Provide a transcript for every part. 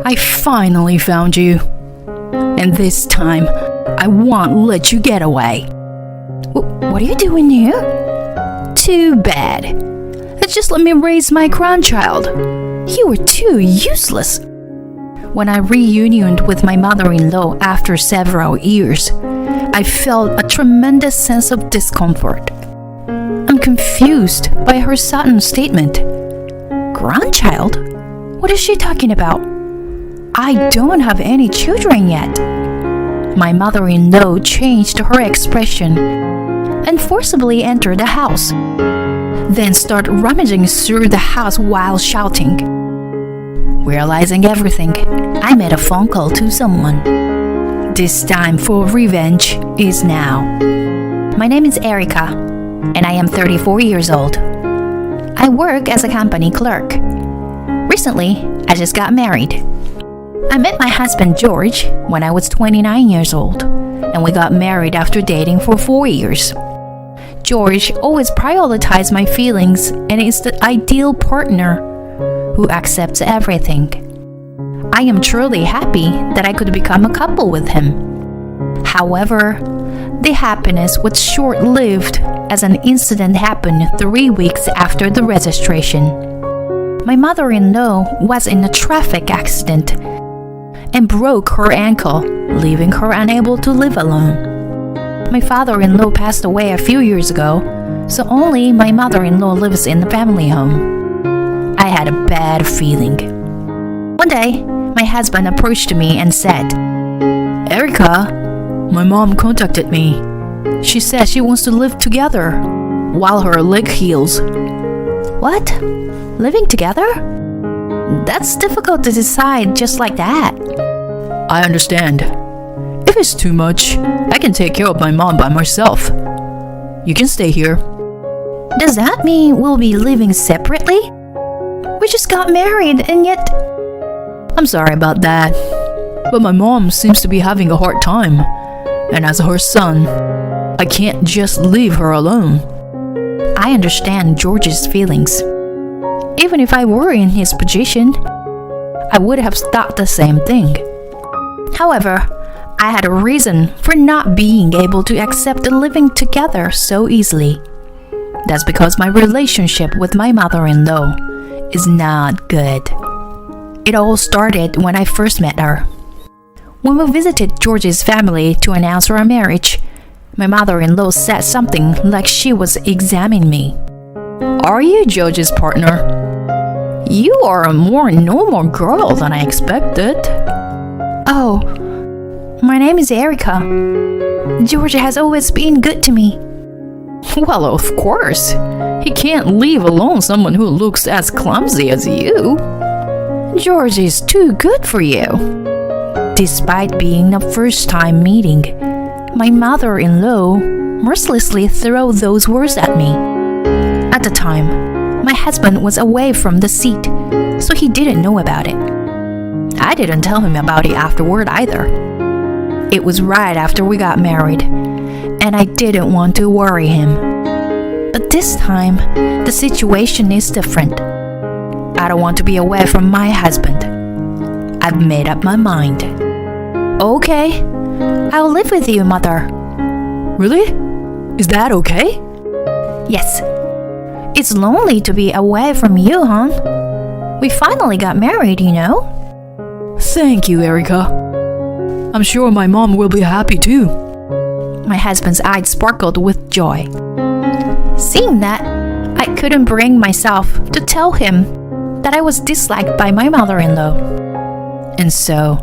I finally found you. And this time, I won't let you get away. What are you doing here? Too bad. Just let me raise my grandchild. You were too useless. When I reunioned with my mother-in-law after several years, I felt a tremendous sense of discomfort. I'm confused by her sudden statement. Grandchild? What is she talking about? I don't have any children yet. My mother-in-law changed her expression and forcibly entered the house, then started rummaging through the house while shouting. Realizing everything, I made a phone call to someone. This time for revenge is now. My name is Erica, and I am 34 years old. I work as a company clerk. Recently, I just got married. I met my husband George when I was 29 years old, and we got married after dating for 4 years. George always prioritized my feelings and is the ideal partner who accepts everything. I am truly happy that I could become a couple with him. However, the happiness was short-lived as an incident happened 3 weeks after the registration. My mother-in-law was in a traffic accident and broke her ankle, leaving her unable to live alone. My father-in-law passed away a few years ago, so only my mother-in-law lives in the family home. I had a bad feeling. One day, my husband approached me and said, Erica, my mom contacted me. She said she wants to live together while her leg heals. What? Living together? That's difficult to decide just like that. I understand. If it's too much, I can take care of my mom by myself. You can stay here. Does that mean we'll be living separately? We just got married and yet... I'm sorry about that, but my mom seems to be having a hard time. And as her son, I can't just leave her alone. I understand George's feelings. Even if I were in his position, I would have thought the same thing. However, I had a reason for not being able to accept living together so easily. That's because my relationship with my mother-in-law is not good. It all started when I first met her. When we visited George's family to announce our marriage, my mother-in-law said something like she was examining me. Are you George's partner? You are a more normal girl than I expected. Oh, my name is Erica. George has always been good to me. Well, of course. He can't leave alone someone who looks as clumsy as you. George is too good for you. Despite being the first time meeting, my mother-in-law mercilessly threw those words at me. At the time, my husband was away from the seat, so he didn't know about it. I didn't tell him about it afterward either. It was right after we got married, and I didn't want to worry him. But this time, the situation is different. I don't want to be away from my husband. I've made up my mind. Okay, I'll live with you, Mother. Really? Is that okay? Yes. It's lonely to be away from you, huh? We finally got married, you know. Thank you, Erica. I'm sure my mom will be happy too. My husband's eyes sparkled with joy. Seeing that, I couldn't bring myself to tell him that I was disliked by my mother-in-law. And so,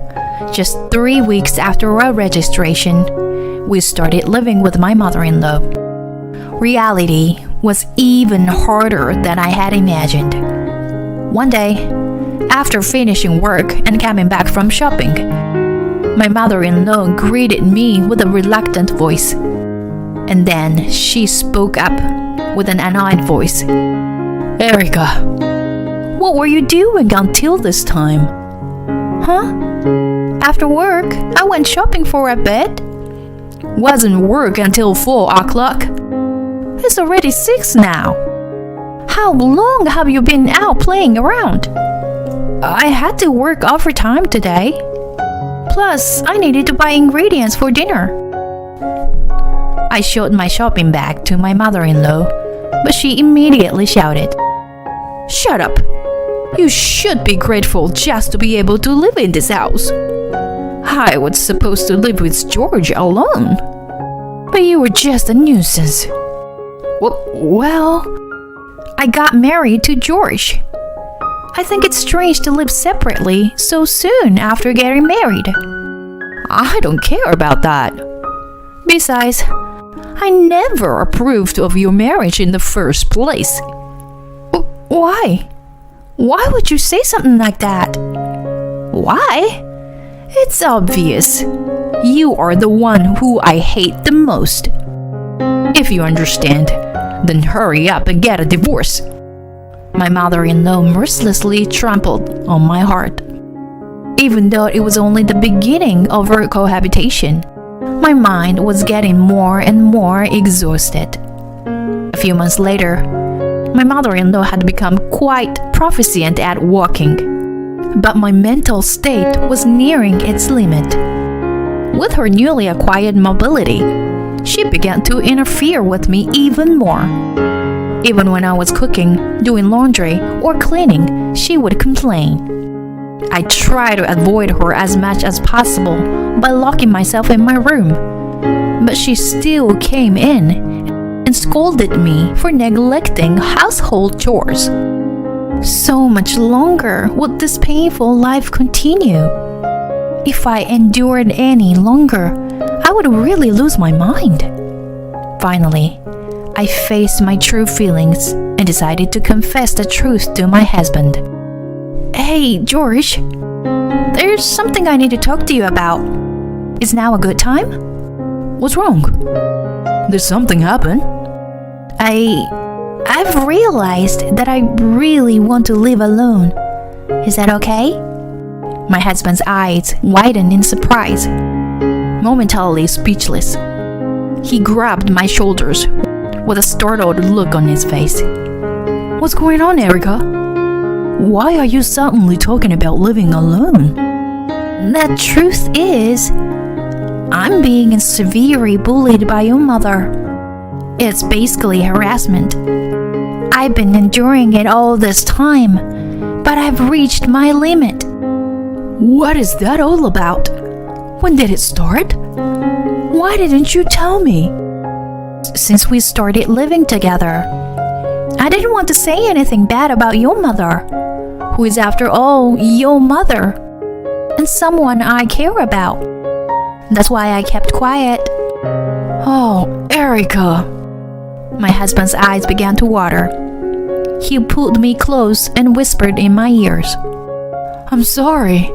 just 3 weeks after our registration, we started living with my mother-in-law. Reality was even harder than I had imagined. One day, after finishing work and coming back from shopping, my mother-in-law greeted me with a reluctant voice. And then she spoke up with an annoyed voice. Erica, what were you doing until this time? Huh? After work, I went shopping for a bit. Wasn't work until 4 o'clock. It's already 6 now. How long have you been out playing around? I had to work overtime today. Plus, I needed to buy ingredients for dinner. I showed my shopping bag to my mother-in-law, but she immediately shouted, "Shut up! You should be grateful just to be able to live in this house. I was supposed to live with George alone, but you were just a nuisance." Well, I got married to George. I think it's strange to live separately so soon after getting married. I don't care about that. Besides, I never approved of your marriage in the first place. Why? Why would you say something like that? Why? It's obvious. You are the one who I hate the most. If you understand, then hurry up and get a divorce. My mother-in-law mercilessly trampled on my heart. Even though it was only the beginning of our cohabitation, my mind was getting more and more exhausted. A few months later, my mother-in-law had become quite proficient at walking, but my mental state was nearing its limit. With her newly acquired mobility, she began to interfere with me even more. Even when I was cooking, doing laundry, or cleaning, she would complain. I tried to avoid her as much as possible by locking myself in my room, but she still came in and scolded me for neglecting household chores. So much longer would this painful life continue. If I endured any longer, I would really lose my mind. Finally, I faced my true feelings and decided to confess the truth to my husband. "Hey, George, there's something I need to talk to you about. Is now a good time?" "What's wrong? Did something happen?" I've realized that I really want to live alone. Is that okay?" My husband's eyes widened in surprise. Momentarily speechless, he grabbed my shoulders with a startled look on his face. "What's going on, Erica? Why are you suddenly talking about living alone?" "The truth is, I'm being severely bullied by your mother. It's basically harassment. I've been enduring it all this time, but I've reached my limit." "What is that all about? When did it start? Why didn't you tell me?" "Since we started living together. I didn't want to say anything bad about your mother, who is after all your mother, and someone I care about. That's why I kept quiet." "Oh, Erica." My husband's eyes began to water. He pulled me close and whispered in my ears, I'm sorry,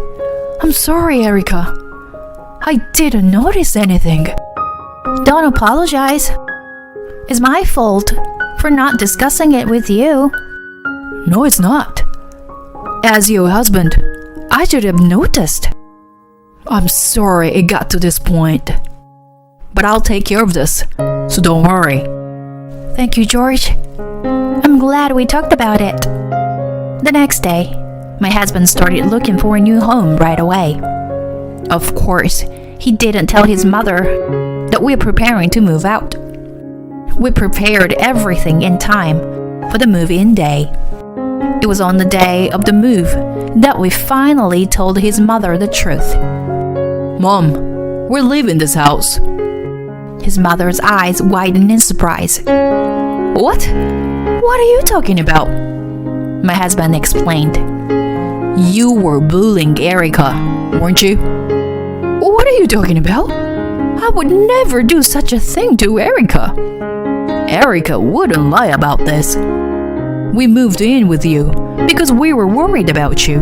Erica. I didn't notice anything." "Don't apologize. It's my fault for not discussing it with you." "No, it's not. As your husband, I should have noticed. I'm sorry it got to this point, but I'll take care of this, so don't worry." "Thank you, George. I'm glad we talked about it." The next day, my husband started looking for a new home right away. Of course, he didn't tell his mother that we're preparing to move out. We prepared everything in time for the move-in day. It was on the day of the move that we finally told his mother the truth. "Mom, we're leaving this house." His mother's eyes widened in surprise. "What? What are you talking about?" My husband explained. "You were bullying Erica, weren't you?" "What are you talking about? I would never do such a thing to Erica." "Erica wouldn't lie about this. We moved in with you because we were worried about you.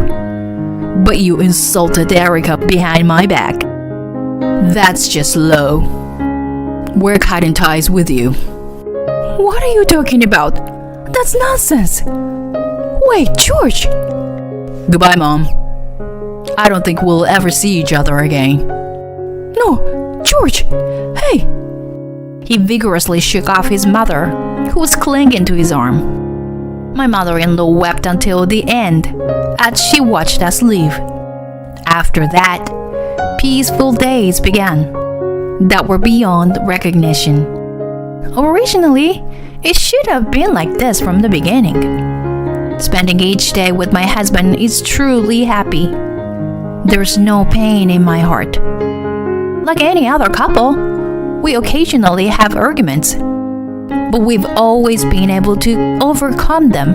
But you insulted Erica behind my back. That's just low. We're cutting ties with you." "What are you talking about? That's nonsense." "Wait, George." "Goodbye, Mom. I don't think we'll ever see each other again." "No, George, hey." He vigorously shook off his mother, who was clinging to his arm. My mother-in-law wept until the end as she watched us leave. After that, peaceful days began that were beyond recognition. Originally, it should have been like this from the beginning. Spending each day with my husband is truly happy. There's no pain in my heart. Like any other couple, we occasionally have arguments, but we've always been able to overcome them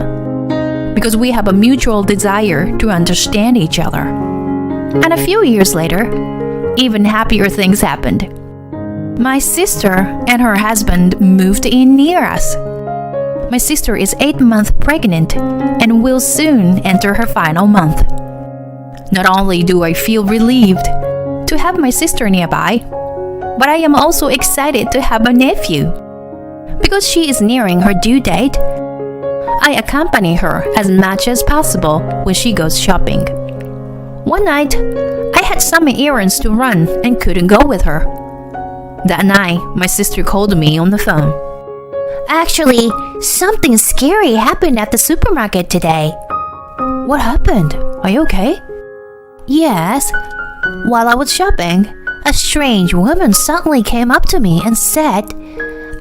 because we have a mutual desire to understand each other. And a few years later, even happier things happened. My sister and her husband moved in near us. My sister is 8 months pregnant and will soon enter her final month. Not only do I feel relieved to have my sister nearby, but I am also excited to have a nephew. Because she is nearing her due date, I accompany her as much as possible when she goes shopping. One night, I had some errands to run and couldn't go with her. That night, my sister called me on the phone. Actually, something scary happened at the supermarket today. What happened? Are you okay? Yes. While I was shopping, a strange woman suddenly came up to me and said,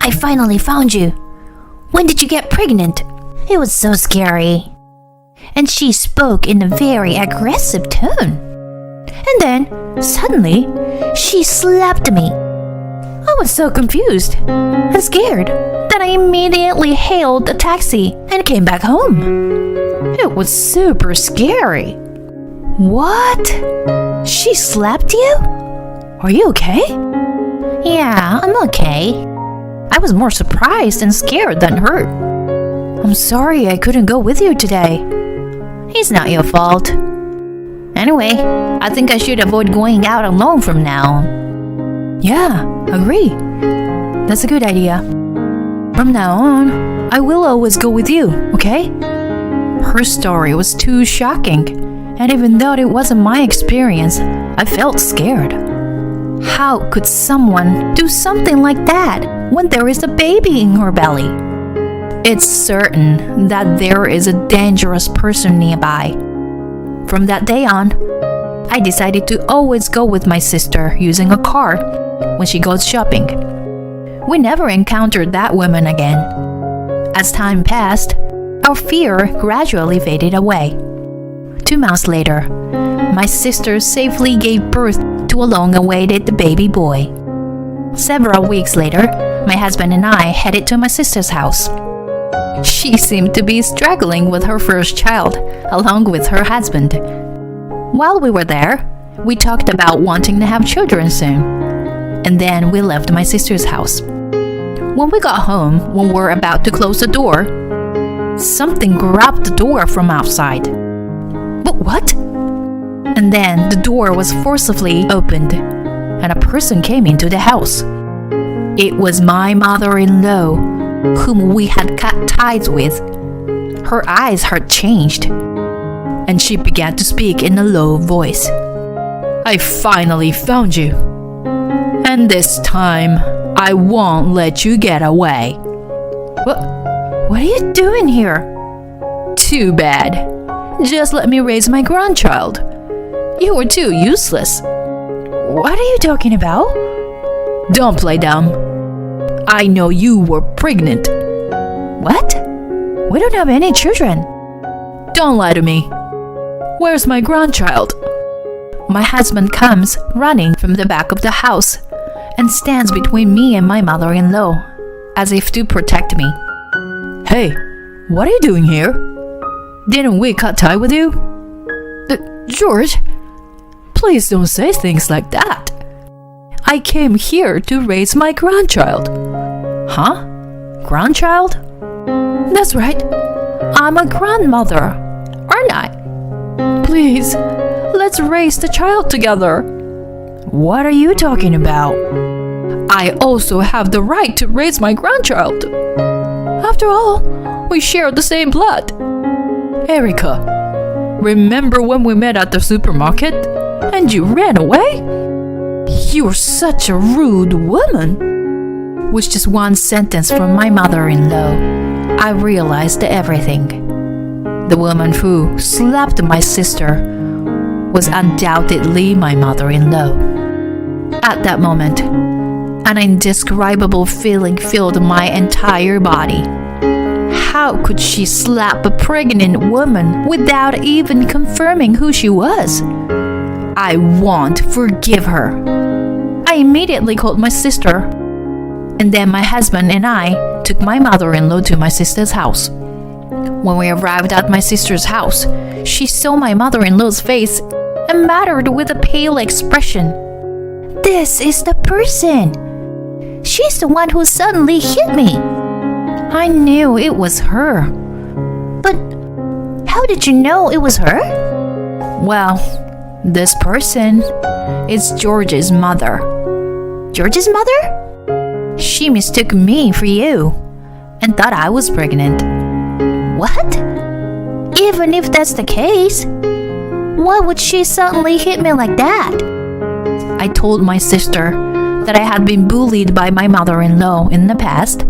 "I finally found you. When did you get pregnant?" It was so scary. And she spoke in a very aggressive tone. And then, suddenly, she slapped me. I was so confused and scared that I immediately hailed a taxi and came back home. It was super scary. What? She slapped you? Are you okay? Yeah, I'm okay. I was more surprised and scared than hurt. I'm sorry I couldn't go with you today. It's not your fault. Anyway, I think I should avoid going out alone from now on. Yeah, agree. That's a good idea. From now on, I will always go with you, okay? Her story was too shocking, and even though it wasn't my experience, I felt scared. How could someone do something like that when there is a baby in her belly? It's certain that there is a dangerous person nearby. From that day on, I decided to always go with my sister using a car when she goes shopping. We never encountered that woman again. As time passed, our fear gradually faded away. 2 months later, my sister safely gave birth to a long-awaited baby boy. Several weeks later, my husband and I headed to my sister's house. She seemed to be struggling with her first child, along with her husband. While we were there, we talked about wanting to have children soon. And then we left my sister's house. When we got home, when we were about to close the door, something grabbed the door from outside. But what? And then the door was forcibly opened, and a person came into the house. It was my mother-in-law, whom we had cut ties with. Her eyes had changed, and she began to speak in a low voice. I finally found you. And this time, I won't let you get away. What are you doing here? Too bad. Just let me raise my grandchild. You were too useless. What are you talking about? Don't play dumb. I know you were pregnant. What? We don't have any children. Don't lie to me. Where's my grandchild? My husband comes running from the back of the house and stands between me and my mother-in-law, as if to protect me. Hey, what are you doing here? Didn't we cut tie with you? George, please don't say things like that. I came here to raise my grandchild. Huh? Grandchild? That's right. I'm a grandmother, aren't I? Please, let's raise the child together. What are you talking about? I also have the right to raise my grandchild. After all, we share the same blood. Erica, remember when we met at the supermarket and you ran away? You're such a rude woman. With just one sentence from my mother-in-law, I realized everything. The woman who slapped my sister was undoubtedly my mother-in-law. At that moment, an indescribable feeling filled my entire body. How could she slap a pregnant woman without even confirming who she was? I won't forgive her. I immediately called my sister, and then my husband and I took my mother-in-law to my sister's house. When we arrived at my sister's house, she saw my mother-in-law's face and muttered with a pale expression, "This is the person. She's the one who suddenly hit me." I knew it was her. But how did you know it was her? Well, this person is George's mother. George's mother? She mistook me for you and thought I was pregnant. What? Even if that's the case, why would she suddenly hit me like that? I told my sister that I had been bullied by my mother-in-law in the past,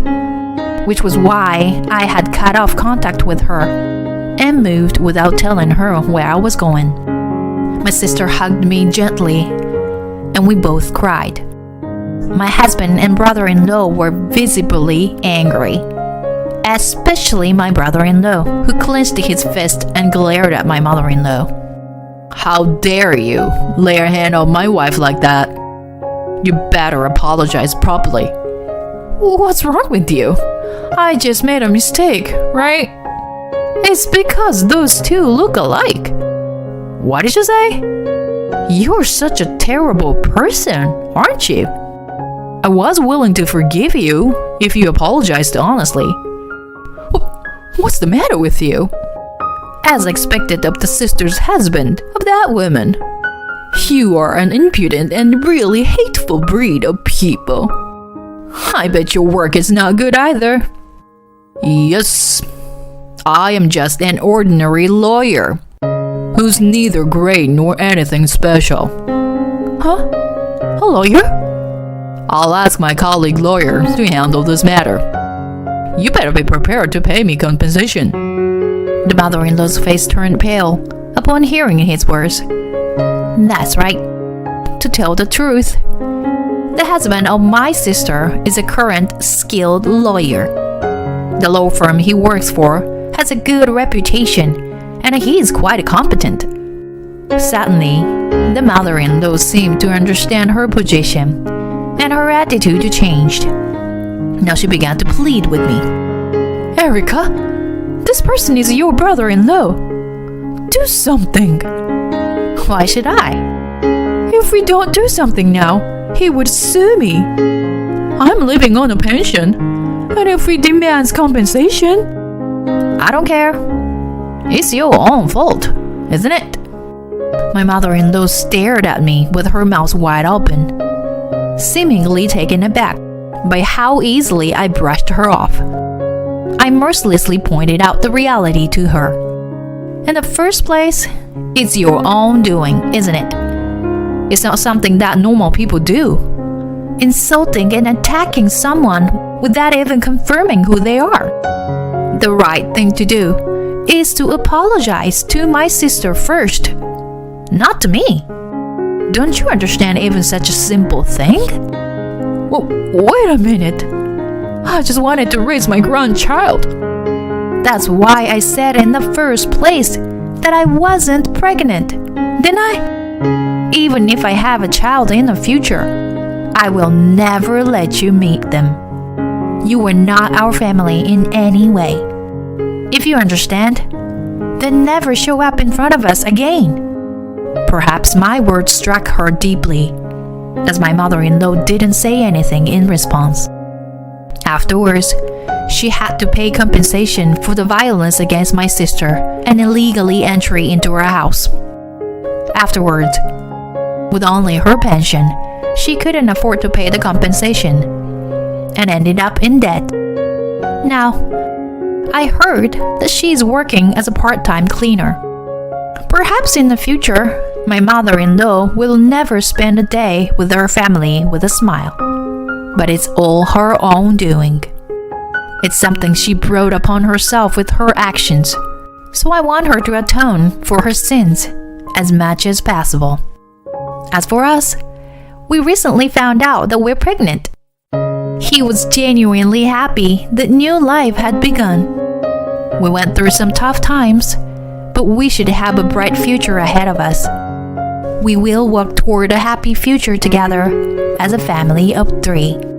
which was why I had cut off contact with her and moved without telling her where I was going. My sister hugged me gently, and we both cried. My husband and brother-in-law were visibly angry, especially my brother-in-law, who clenched his fist and glared at my mother-in-law. "How dare you lay your hand on my wife like that? You better apologize properly." "What's wrong with you? I just made a mistake, right? It's because those two look alike." "What did you say? You're such a terrible person, aren't you? I was willing to forgive you if you apologized honestly." "What's the matter with you?" "As expected of the sister's husband of that woman. You are an impudent and really hateful breed of people. I bet your work is not good either." "Yes, I am just an ordinary lawyer, who's neither great nor anything special." "Huh? A lawyer?" "I'll ask my colleague lawyer to handle this matter. You better be prepared to pay me compensation." The mother-in-law's face turned pale upon hearing his words. That's right. To tell the truth, the husband of my sister is a current skilled lawyer. The law firm he works for has a good reputation, and he is quite competent. Suddenly, the mother-in-law seemed to understand her position, and her attitude changed. Now she began to plead with me. "Erica, this person is your brother-in-law. Do something." "Why should I?" "If we don't do something now, he would sue me. I'm living on a pension, and if he demands compensation..." "I don't care. It's your own fault, isn't it?" My mother-in-law stared at me with her mouth wide open, seemingly taken aback by how easily I brushed her off. I mercilessly pointed out the reality to her. "In the first place, it's your own doing, isn't it? It's not something that normal people do. Insulting and attacking someone without even confirming who they are. The right thing to do is to apologize to my sister first, not to me. Don't you understand even such a simple thing?" "Well, wait a minute. I just wanted to raise my grandchild." "That's why I said in the first place that I wasn't pregnant, didn't I? Even if I have a child in the future, I will never let you meet them. You were not our family in any way. If you understand, then never show up in front of us again." Perhaps my words struck her deeply, as my mother-in-law didn't say anything in response. Afterwards, she had to pay compensation for the violence against my sister and illegally entry into her house. Afterwards, with only her pension, she couldn't afford to pay the compensation and ended up in debt. Now, I heard that she's working as a part-time cleaner. Perhaps in the future, my mother-in-law will never spend a day with her family with a smile. But it's all her own doing. It's something she brought upon herself with her actions, So I want her to atone for her sins as much as possible. As for us, we recently found out that we're pregnant. He was genuinely happy that new life had begun. We went through some tough times, but we should have a bright future ahead of us. We will work toward a happy future together as a family of 3.